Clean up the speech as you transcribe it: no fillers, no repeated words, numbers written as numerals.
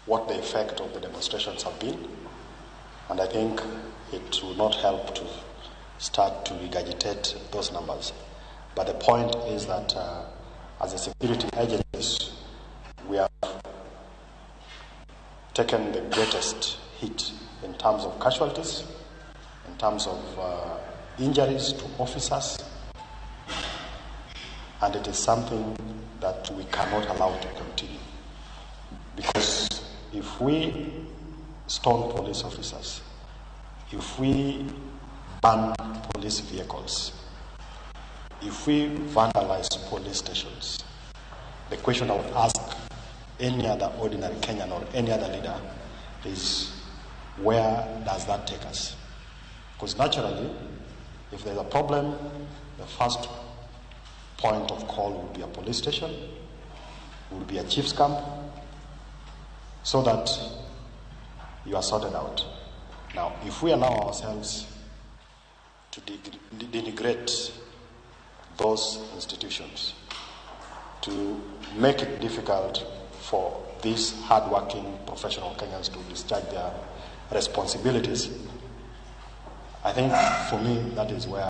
what the effect of the demonstrations have been, and I think it will not help to start to regurgitate those numbers. But the point is that as a security agencies, we have taken the greatest hit in terms of casualties, in terms of injuries to officers, and it is something that we cannot allow to continue. Because if we stone police officers, if we ban police vehicles, if we vandalize police stations, the question I would ask any other ordinary Kenyan or any other leader is, where does that take us? Because naturally, if there's a problem, the first point of call would be a police station, would be a chief's camp, so that you are sorted out. Now, if we allow ourselves to denigrate those institutions, to make it difficult for these hardworking professional Kenyans to discharge their responsibilities, I think for me that is where